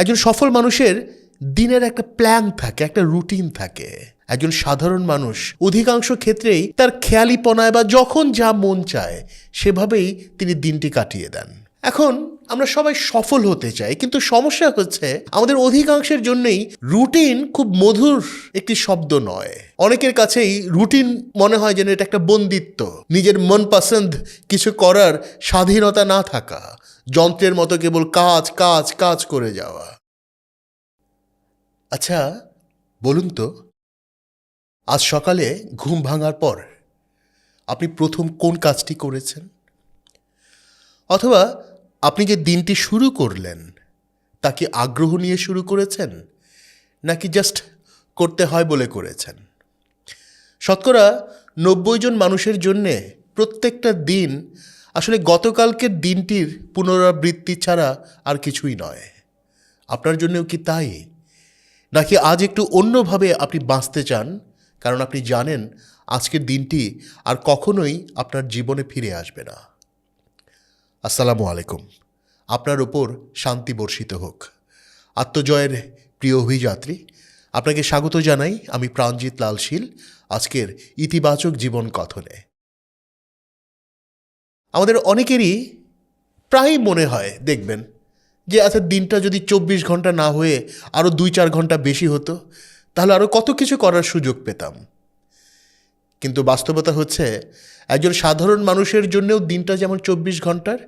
একজন সফল মানুষের দিনের একটা প্ল্যান থাকে, একটা রুটিন থাকে। একজন সাধারণ মানুষ অধিকাংশ ক্ষেত্রেই তার খেয়ালিপনায় বা যখন যা মন চায় সেভাবেই তিনি দিনটি কাটিয়ে দেন। এখন আমরা সবাই সফল হতে চাই, কিন্তু সমস্যা হচ্ছে আমাদের অধিকাংশের জন্যই রুটিন খুব মধুর একটি শব্দ নয়। অনেকের কাছেই রুটিন মনে হয় যেন এটা একটা বন্দিত্ব, নিজের মন পছন্দ কিছু করার স্বাধীনতা না থাকা, যন্ত্রের মতো কেবল কাজ কাজ কাজ করে যাওয়া। আচ্ছা বলুন তো, আজ সকালে ঘুম ভাঙার পর আপনি প্রথম কোন কাজটি করেছেন? অথবা আপনি যে দিনটি শুরু করলেন তা কি আগ্রহ নিয়ে শুরু করেছেন, নাকি জাস্ট করতে হয় বলে করেছেন? শতকরা 90 জন মানুষের জন্যে প্রত্যেকটা দিন আসলে গতকালকের দিনটির পুনরাবৃত্তি ছাড়া আর কিছুই নয়। আপনার জন্যও কি তাই? নাকি আজ একটু অন্যভাবে আপনি বাঁচতে চান, কারণ আপনি জানেন আজকের দিনটি আর কখনোই আপনার জীবনে ফিরে আসবে না? আসসালামু আলাইকুম। আপনার ওপর শান্তি বর্ষিত হোক। আত্মজয়ের প্রিয় অভিযাত্রী, আপনাকে স্বাগত জানাই। আমি প্রাণজিৎ লাল শীল, আজকের ইতিবাচক জীবন কথনে। আমাদের অনেকেরই প্রায়ই মনে হয়, দেখবেন যে আচ্ছা দিনটা যদি 24 ঘন্টা না হয়ে আরও 2-4 ঘন্টা বেশি হতো তাহলে আরও কত কিছু করার সুযোগ পেতাম। কিন্তু বাস্তবতা হচ্ছে একজন সাধারণ মানুষের জন্যেও দিনটা যেমন 24 ঘন্টার,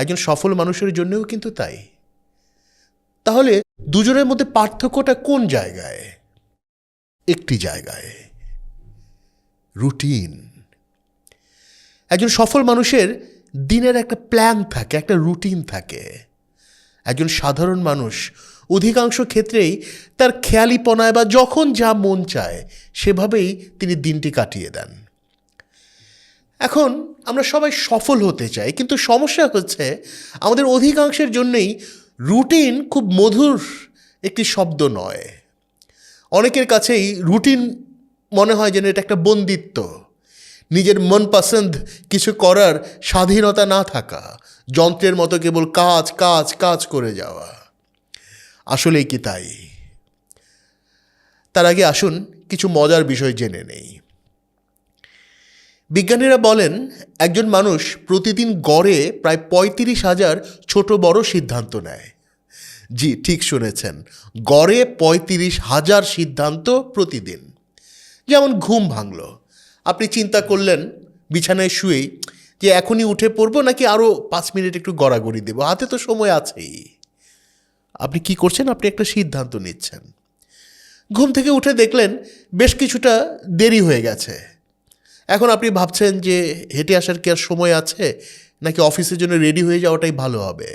একজন সফল মানুষের জন্যেও কিন্তু তাই। তাহলে দুজনের মধ্যে পার্থক্যটা কোন জায়গায়? একটি জায়গায়, রুটিন। একজন সফল মানুষের দিনের একটা প্ল্যান থাকে, একটা রুটিন থাকে। একজন সাধারণ মানুষ অধিকাংশ ক্ষেত্রেই তার খেয়ালিপনায় বা যখন যা মন চায় সেভাবেই তিনি দিনটি কাটিয়ে দেন। এখন আমরা সবাই সফল হতে চাই, কিন্তু সমস্যা হচ্ছে আমাদের অধিকাংশের জন্যই রুটিন খুব মধুর একটি শব্দ নয়। অনেকের কাছেই রুটিন মনে হয় যেন এটা একটা বন্দিত্ব, নিজের মন পছন্দ কিছু করার স্বাধীনতা না থাকা, যন্ত্রের মতো কেবল কাজ কাজ কাজ করে যাওয়া। আসলেই কি তাই? তার আগে আসুন কিছু মজার বিষয় জেনে নেই। বিজ্ঞানীরা বলেন একজন মানুষ প্রতিদিন গড়ে প্রায় 35,000 ছোট বড় সিদ্ধান্ত নেয়। জি, ঠিক শুনেছেন, গড়ে 35,000 সিদ্ধান্ত প্রতিদিন। যেমন ঘুম ভাঙল, আপনি চিন্তা করলেন বিছানায় শুয়েই যে এখনই উঠে পড়বো নাকি আরও 5 মিনিট একটু গড়াগড়ি দেবো, হাতে তো সময় আছেই। আপনি কি করছেন? আপনি একটা সিদ্ধান্ত নিচ্ছেন। ঘুম থেকে উঠে দেখলেন বেশ কিছুটা দেরি হয়ে গেছে। এখন আপনি ভাবছেন যে হেঁটে আসার কি আর সময় আছে, নাকি অফিসের জন্য রেডি হয়ে যাওয়াটাই ভালো হবে।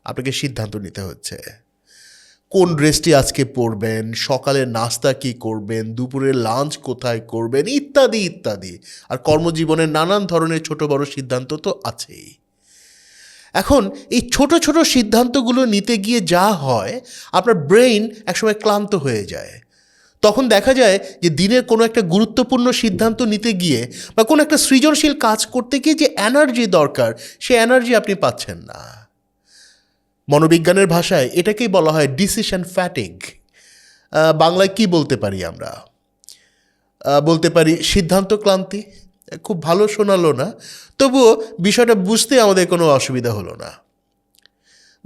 আপনাকে সিদ্ধান্ত নিতে হচ্ছে কোন ড্রেসটি আজকে পরবেন, সকালে নাস্তা কি করবেন, দুপুরের লাঞ্চ কোথায় করবেন, ইত্যাদি ইত্যাদি। আর কর্মজীবনের নানান ধরনের ছোট বড় সিদ্ধান্ত তো আছেই। এখন এই ছোট ছোট সিদ্ধান্তগুলো নিতে গিয়ে যা হয়, আপনার ব্রেইন একসময় ক্লান্ত হয়ে যায়। তখন দেখা যায় যে দিনের কোনো একটা গুরুত্বপূর্ণ সিদ্ধান্ত নিতে গিয়ে বা কোনো একটা সৃজনশীল কাজ করতে গিয়ে যে এনার্জি দরকার, সে এনার্জি আপনি পাচ্ছেন না। মনোবিজ্ঞানের ভাষায় এটাকেই বলা হয় ডিসিশন ফ্যাটিগ। বাংলায় কি বলতে পারি আমরা? বলতে পারি সিদ্ধান্ত ক্লান্তি। খুব ভালো শোনালো না, তবুও বিষয়টা বুঝতে আমাদের কোনো অসুবিধা হলো না।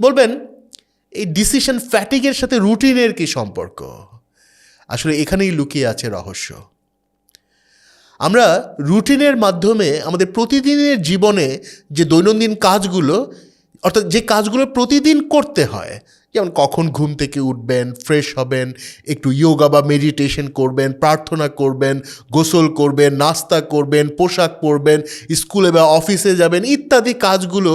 বলবেন এই ডিসিশন ফ্যাটিগের সাথে রুটিনের কি সম্পর্ক? আসলে এখানেই লুকিয়ে আছে রহস্য। আমরা রুটিনের মাধ্যমে আমাদের প্রতিদিনের জীবনে যে দৈনন্দিন কাজগুলো, অর্থাৎ যে কাজগুলো প্রতিদিন করতে হয়, যেমন কখন ঘুম থেকে উঠবেন, ফ্রেশ হবেন, একটু যোগা বা মেডিটেশন করবেন, প্রার্থনা করবেন, গোসল করবেন, নাস্তা করবেন, পোশাক পরবেন, স্কুলে বা অফিসে যাবেন, ইত্যাদি কাজগুলো,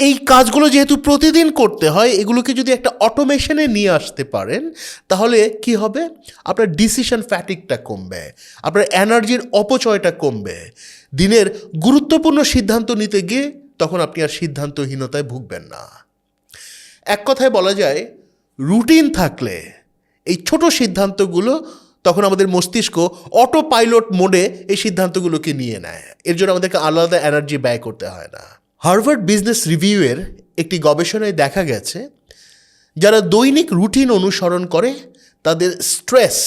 এই কাজগুলো যেহেতু প্রতিদিন করতে হয়, এগুলোকে যদি একটা অটোমেশনে নিয়ে আসতে পারেন তাহলে কি হবে? আপনার ডিসিশন ফ্যাটিকটা কমবে, আপনার এনার্জির অপচয়টা কমবে। দিনের গুরুত্বপূর্ণ সিদ্ধান্ত নিতে গিয়ে তখন আপনি আর সিদ্ধান্তহীনতায় ভুগবেন না। এক কথায় বলা যায়, রুটিন থাকলে এই ছোট সিদ্ধান্তগুলো তখন আমাদের মস্তিষ্ক অটো পাইলট মোডে এই সিদ্ধান্তগুলোকে নিয়ে নেয়। এর জন্য আমাদেরকে আলাদা এনার্জি ব্যয় করতে হয় না। হার্ভার্ড বিজনেস রিভিউয়ের একটি গবেষণায় দেখা গেছে যারা দৈনিক রুটিন অনুসরণ করে তাদের স্ট্রেস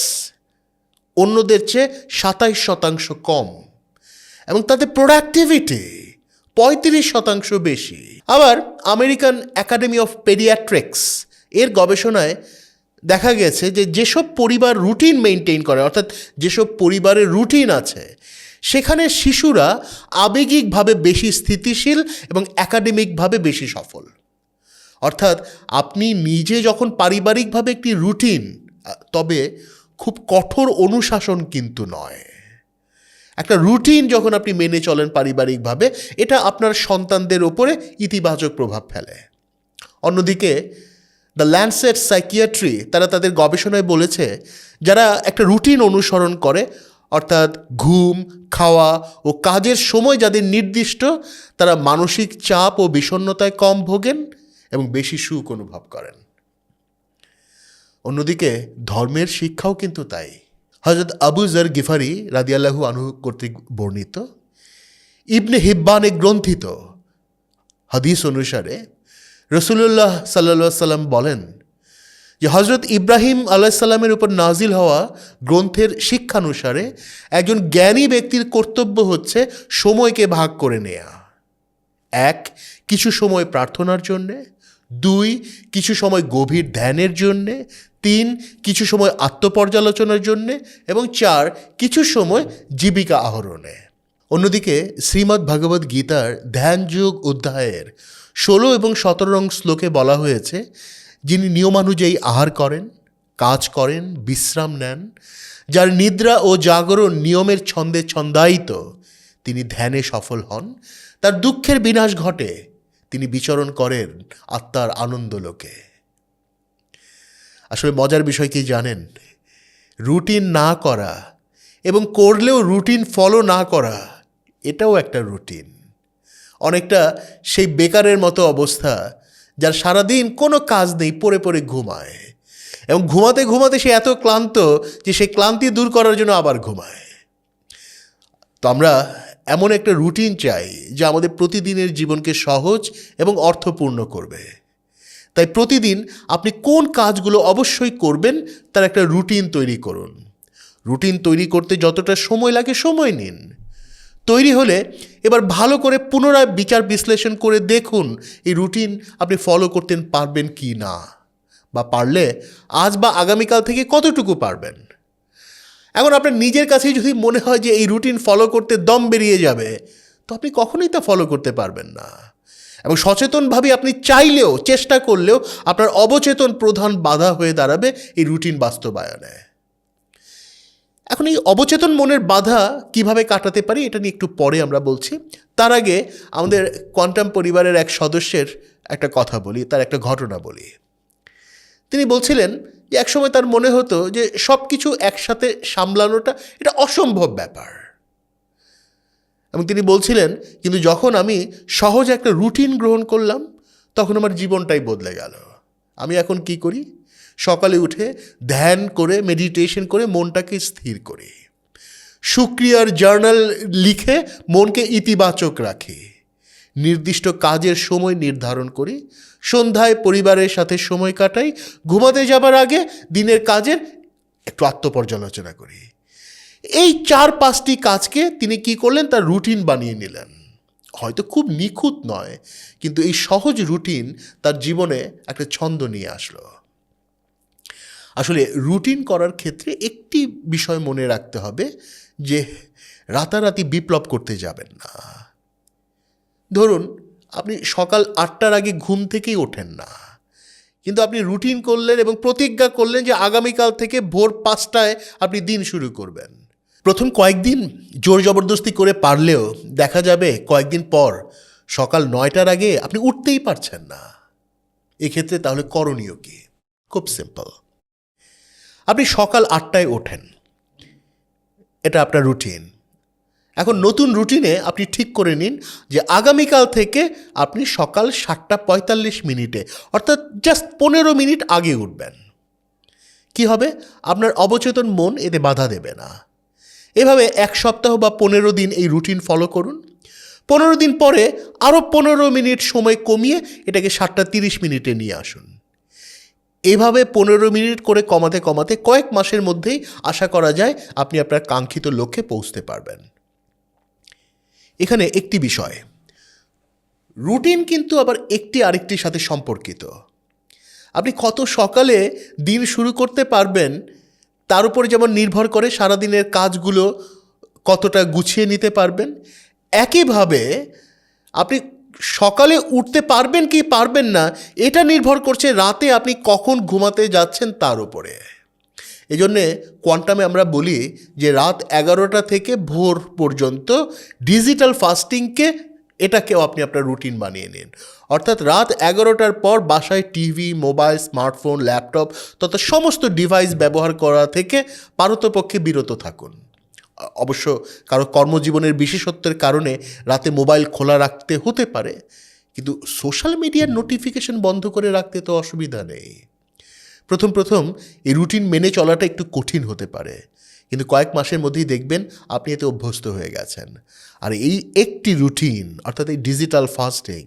অন্যদের চেয়ে 27% কম এবং তাদের প্রোডাক্টিভিটি 35% বেশি। আবার আমেরিকান একাডেমি অফ পেডিয়াট্রিক্স এর গবেষণায় দেখা গেছে যে যেসব পরিবার রুটিন মেনটেন করে, অর্থাৎ যেসব পরিবারের রুটিন আছে, সেখানে শিশুরা আবেগিকভাবে বেশি স্থিতিশীল এবং একাডেমিকভাবে বেশি সফল। অর্থাৎ আপনি নিজে যখন পারিবারিকভাবে একটি রুটিন, তবে খুব কঠোর অনুশাসন কিন্তু নয়, একটা রুটিন যখন আপনি মেনে চলেন পারিবারিকভাবে, এটা আপনার সন্তানদের ওপরে ইতিবাচক প্রভাব ফেলে। অন্যদিকে দ্য ল্যান্সেট সাইকিয়াট্রি তারা তাদের গবেষণায় বলেছে যারা একটা রুটিন অনুসরণ করে, অর্থাৎ ঘুম, খাওয়া ও কাজের সময় যাদের নির্দিষ্ট, তারা মানসিক চাপ ও বিষণ্ণতায় কম ভোগেন এবং বেশি সুখ অনুভব করেন। অন্যদিকে ধর্মের শিক্ষাও কিন্তু তাই। হযরত আবু যর গিফারি রাদিয়াল্লাহু আনহু কর্তৃক বর্ণিত ইবনে হিব্বানে গ্রন্থিত হাদিস অনুসারে রাসূলুল্লাহ সাল্লাল্লাহু আলাইহি সাল্লাম বলেন যে হযরত ইব্রাহিম আলাইহিস সালামের উপর নাজিল হওয়া গ্রন্থের শিক্ষানুসারে একজন জ্ঞানী ব্যক্তির কর্তব্য হচ্ছে সময়কে ভাগ করে নেয়া। 1, কিছু সময় প্রার্থনার জন্যে, 2, কিছু সময় গভীর ধ্যানের জন্যে, 3, কিছু সময় আত্মপর্যালোচনার জন্যে এবং 4, কিছু সময় জীবিকা আহরণে। অন্যদিকে শ্রীমদ্ ভগবদ্ গীতার ধ্যানযোগ অধ্যায়ের 16 এবং 17 শ্লোকে বলা হয়েছে, যিনি নিয়মানুযায়ী আহার করেন, কাজ করেন, বিশ্রাম নেন, যার নিদ্রা ও জাগরণ নিয়মের ছন্দে ছন্দায়িত, তিনি ধ্যানে সফল হন, তার দুঃখের বিনাশ ঘটে, তিনি বিচরণ করেন আত্মার আনন্দলোকে। আসলে মজার বিষয় কি জানেন? রুটিন না করা এবং করলেও রুটিন ফলো না করা, এটাও একটা রুটিন। অনেকটা সেই বেকারের মতো অবস্থা যার সারাদিন কোনো কাজ নেই, পড়ে পড়ে ঘুমায় এবং ঘুমাতে ঘুমাতে সে এত ক্লান্ত যে সে ক্লান্তি দূর করার জন্য আবার ঘুমায়। তো আমরা এমন একটা রুটিন চাই যা আমাদের প্রতিদিনের জীবনকে সহজ এবং অর্থপূর্ণ করবে। তাই প্রতিদিন আপনি কোন কাজগুলো অবশ্যই করবেন তার একটা রুটিন তৈরি করুন। রুটিন তৈরি করতে যতটা সময় লাগে সময় নিন। তৈরি হলে এবার ভালো করে পুনরায় বিচার বিশ্লেষণ করে দেখুন এই রুটিন আপনি ফলো করতে পারবেন কি না, বা পারলে আজ বা আগামীকাল থেকে কতটুকু পারবেন। এখন আপনার নিজের কাছেই যদি মনে হয় যে এই রুটিন ফলো করতে দম বেরিয়ে যাবে, তো আপনি কখনোই তা ফলো করতে পারবেন না। এবং সচেতনভাবে আপনি চাইলেও, চেষ্টা করলেও আপনার অবচেতন প্রধান বাধা হয়ে দাঁড়াবে এই রুটিন বাস্তবায়নে। এখন এই অবচেতন মনের বাধা কিভাবে কাটাতে পারি এটা নিয়ে একটু পরে আমরা বলছি। তার আগে আমাদের কোয়ান্টাম পরিবারের এক সদস্যের একটা কথা বলি, তার একটা ঘটনা বলি। তিনি বলছিলেন যে একসময় তার মনে হতো যে সব কিছু একসাথে সামলানোটা এটা অসম্ভব ব্যাপার। এবং তিনি বলছিলেন, কিন্তু যখন আমি সহজ একটা রুটিন গ্রহণ করলাম তখন আমার জীবনটাই বদলে গেল। আমি এখন কি করি? সকালে উঠে ধ্যান করে, মেডিটেশন করে মনটাকে স্থির করি, শুকরিয়ার জার্নাল লিখে মনকে ইতিবাচক রাখি, নির্দিষ্ট কাজের সময় নির্ধারণ করি, সন্ধ্যায় পরিবারের সাথে সময় কাটাই, ঘুমাতে যাবার আগে দিনের কাজের একটু আত্মপর্যালোচনা করি। এই 4-5টি কাজকে তিনি কি করলেন? তার রুটিন বানিয়ে নিলেন। হয়তো খুব নিখুঁত নয়, কিন্তু এই সহজ রুটিন তার জীবনে একটা ছন্দ নিয়ে আসলো। আসলে রুটিন করার ক্ষেত্রে একটি বিষয় মনে রাখতে হবে যে রাতারাতি বিপ্লব করতে যাবেন না। ধরুন আপনি সকাল 8টার আগে ঘুম থেকেই ওঠেন না, কিন্তু আপনি রুটিন করলেন এবং প্রতিজ্ঞা করলেন যে আগামীকাল থেকে ভোর 5টায় আপনি দিন শুরু করবেন। প্রথম কয়েকদিন জোর জবরদস্তি করে পারলেও দেখা যাবে কয়েকদিন পর সকাল 9টার আগে আপনি উঠতেই পারছেন না। এক্ষেত্রে তাহলে করণীয় কি? খুব সিম্পল। আপনি সকাল 8টায় ওঠেন, এটা আপনার রুটিন। এখন নতুন রুটিনে আপনি ঠিক করে নিন যে আগামীকাল থেকে আপনি সকাল 7:45 অর্থাৎ জাস্ট 15 মিনিট আগে উঠবেন। কি হবে? আপনার অবচেতন মন এতে বাধা দেবে না। এভাবে 1 সপ্তাহ বা 15 দিন এই রুটিন ফলো করুন। 15 দিন পরে আরও 15 মিনিট সময় কমিয়ে এটাকে 7:30 নিয়ে আসুন। এভাবে 15 মিনিট করে কমাতে কমাতে কয়েক মাসের মধ্যেই আশা করা যায় আপনি আপনার কাঙ্ক্ষিত লক্ষ্যে পৌঁছতে পারবেন। এখানে একটি বিষয়, রুটিন কিন্তু আবার একটি আরেকটির সাথে সম্পর্কিত। আপনি কত সকালে দিন শুরু করতে পারবেন তার উপরে যেমন নির্ভর করে সারাদিনের কাজগুলো কতটা গুছিয়ে নিতে পারবেন। একইভাবে আপনি সকালে উঠতে পারবেন কি পারবেন না এটা নির্ভর করছে রাতে আপনি কখন ঘুমাতে যাচ্ছেন তার উপরে। এই জন্যে কোয়ান্টামে আমরা বলি যে রাত 11টা থেকে ভোর পর্যন্ত ডিজিটাল ফাস্টিংকে এটাকেও আপনি আপনার রুটিন বানিয়ে নিন। অর্থাৎ রাত 11টার পর বাসায় টিভি, মোবাইল, স্মার্টফোন, ল্যাপটপ তথা সমস্ত ডিভাইস ব্যবহার করা থেকে পারতপক্ষে বিরত থাকুন। অবশ্য কারো কর্মজীবনের বিশেষত্বের কারণে রাতে মোবাইল খোলা রাখতে হতে পারে, কিন্তু সোশ্যাল মিডিয়ার নোটিফিকেশন বন্ধ করে রাখতে তো অসুবিধা নেই। প্রথম প্রথম এই রুটিন মেনে চলাটা একটু কঠিন হতে পারে, কিন্তু কয়েক মাসের মধ্যেই দেখবেন আপনি এতে অভ্যস্ত হয়ে গেছেন। আর এই একটি রুটিন অর্থাৎ এই ডিজিটাল ফাস্টিং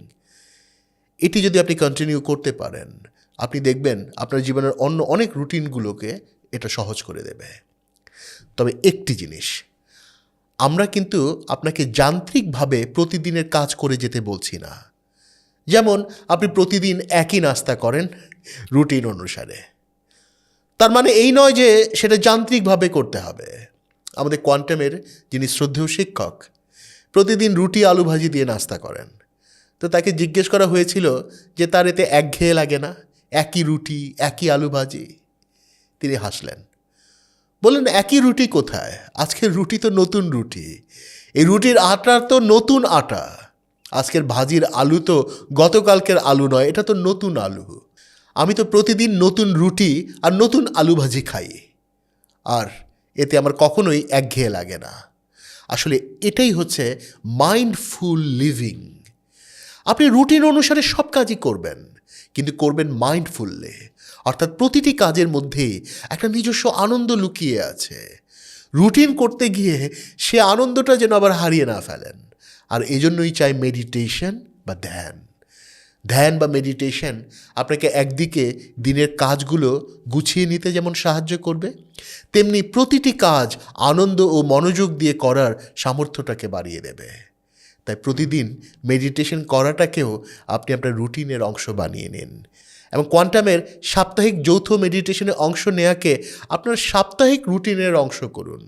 এটি যদি আপনি কন্টিনিউ করতে পারেন, আপনি দেখবেন আপনার জীবনের অন্য অনেক রুটিনগুলোকে এটা সহজ করে দেবে। তবে একটি জিনিস, আমরা কিন্তু আপনাকে যান্ত্রিকভাবে প্রতিদিনের কাজ করে যেতে বলছি না। যেমন আপনি প্রতিদিন একই নাস্তা করেন রুটিন অনুসারে, তার মানে এই নয় যে সেটা যান্ত্রিকভাবে করতে হবে। আমাদের কোয়ান্টামের যিনি শ্রদ্ধেয় শিক্ষক প্রতিদিন রুটি আলু ভাজি দিয়ে নাস্তা করেন। তো তাকে জিজ্ঞেস করা হয়েছিল যে তার এতে একঘেয়ে লাগে না, একই রুটি একই আলু ভাজি? তিনি হাসলেন, বললেন একই রুটি কোথায়, আজকের রুটি তো নতুন রুটি, এই রুটির আটার তো নতুন আটা, আজকের ভাজির আলু তো গতকালকের আলু নয়, এটা তো নতুন আলু। আমি তো প্রতিদিন নতুন রুটি আর নতুন আলু ভাজি খাই, আর এতে আমার কখনোই একঘেয়ে লাগে না। আসলে এটাই হচ্ছে মাইন্ডফুল লিভিং। আপনি রুটিন অনুসারে সব কাজই করবেন, কিন্তু করবেন মাইন্ডফুললি, অর্থাৎ প্রতিটি কাজের মধ্যেই একটা নিজস্ব আনন্দ লুকিয়ে আছে। রুটিন করতে গিয়ে সে আনন্দটা যেন আবার হারিয়ে না ফেলেন। আর এজন্যই চাই মেডিটেশন বা ধ্যান। ধ্যান বা মেডিটেশন আপনাকে একদিকে দিনের কাজগুলো গুছিয়ে নিতে যেমন সাহায্য করবে, তেমনি প্রতিটি কাজ আনন্দ ও মনোযোগ দিয়ে করার সামর্থ্যটাকে বাড়িয়ে দেবে। তাই প্রতিদিন মেডিটেশন করাটাকেও আপনি আপনার রুটিনের অংশ বানিয়ে নিন, এবং কোয়ান্টামের সাপ্তাহিক যৌথ মেডিটেশনে অংশ নেওয়াকে আপনার সাপ্তাহিক রুটিনের অংশ করুন।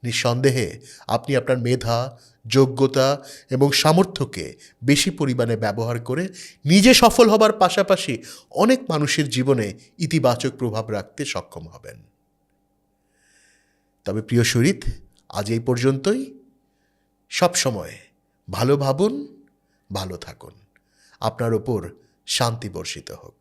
নিঃসন্দেহে আপনি আপনার মেধা, যোগ্যতা এবং সামর্থ্যকে বেশি পরিমাণে ব্যবহার করে নিজে সফল হবার পাশাপাশি অনেক মানুষের জীবনে ইতিবাচক প্রভাব রাখতে সক্ষম হবেন। তবে প্রিয় শরীর, আজ এই পর্যন্তই। সবসময় ভালো ভাবুন, ভালো থাকুন। আপনার ওপর শান্তি বর্ষিত হোক।